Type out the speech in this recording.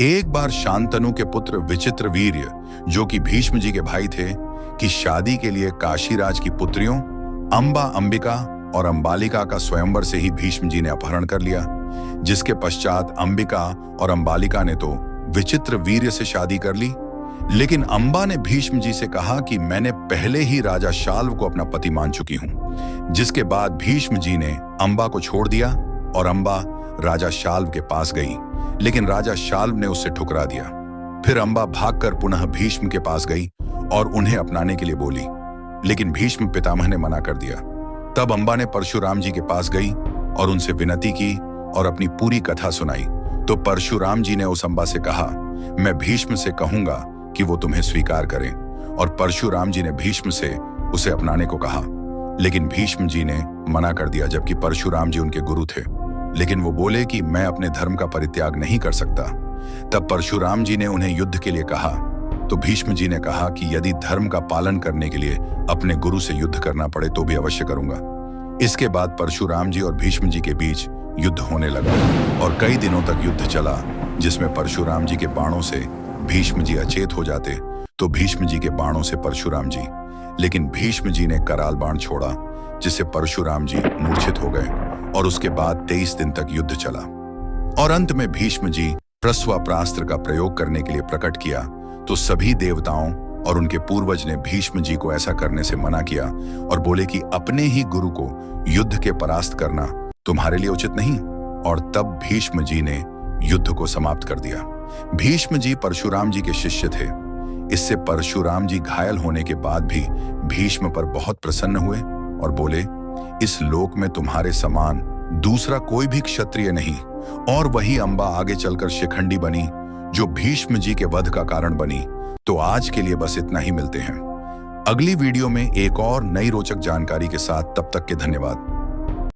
एक बार शांतनु के पुत्र विचित्रवीर्य, जो कि भीष्म जी के भाई थे, की शादी के लिए काशीराज की पुत्रियों अंबा, अंबिका और अंबालिका का स्वयंवर से ही भीष्म जी ने अपहरण कर लिया, जिसके पश्चात अंबिका और अंबालिका ने तो विचित्रवीर्य से शादी कर ली। लेकिन अंबा ने भीष्म जी से कहा कि मैंने पहले ही राजा शाल्व को अपना पति मान चुकी हूं, जिसके बाद भीष्म जी ने अंबा को छोड़ दिया और अंबा राजा शाल्व के पास गई, लेकिन राजा शाल्व ने उससे ठुकरा दिया। फिर अंबा भागकर पुनः भीष्म के पास गई और उन्हें अपनाने के लिए बोली, लेकिन भीष्म पितामह ने मना कर दिया। तब अंबा ने परशुराम जी के पास गई और उनसे विनती की और अपनी पूरी कथा सुनाई। तो परशुराम जी ने उस अंबा से कहा, मैं भीष्म से कहूंगा कि वो तुम्हें स्वीकार करें। और परशुराम जी ने भीष्म से उसे अपनाने को कहा, लेकिन भीष्म जी ने मना कर दिया, जबकि परशुराम जी उनके गुरु थे। लेकिन वो बोले कि मैं अपने धर्म का परित्याग नहीं कर सकता। तब परशुराम जी ने उन्हें युद्ध के लिए कहा, तो भीष्म जी ने कहा कि यदि धर्म का पालन करने के लिए अपने गुरु से युद्ध करना पड़े तो भी अवश्य करूंगा। इसके बाद परशुराम जी और भीष्म जी के बीच युद्ध होने लगा और कई दिनों तक युद्ध चला, जिसमें परशुराम जी के बाणों से भीष्म जी अचेत हो जाते तो भीष्म जी के बाणों से परशुराम जी, लेकिन भीष्म जी ने कराल बाण छोड़ा, जिससे परशुराम जी मूर्छित हो गए और उसके बाद 23 दिन तक युद्ध चला। और अंत में भीष्म जी प्रस्वाप्रास्त्र का प्रयोग करने के लिए प्रकट किया, तो सभी देवताओं और उनके पूर्वज ने भीष्म जी को ऐसा करने से मना किया और बोले कि अपने ही गुरु को युद्ध के परास्त करना तुम्हारे लिए उचित नहीं। और तब भीष्म जी ने युद्ध को समाप्त कर दिया। भीष्म जी परशुराम जी के शिष्य थे। इससे परशुराम जी घायल होने के बाद भी भीष्म पर बहुत प्रसन्न हुए और बोले, इस लोक में तुम्हारे समान दूसरा कोई भी क्षत्रिय नहीं। और वही अंबा आगे चलकर शिखंडी बनी, जो भीष्म जी के वध का कारण बनी। तो आज के लिए बस इतना ही, मिलते हैं अगली वीडियो में एक और नई रोचक जानकारी के साथ। तब तक के धन्यवाद।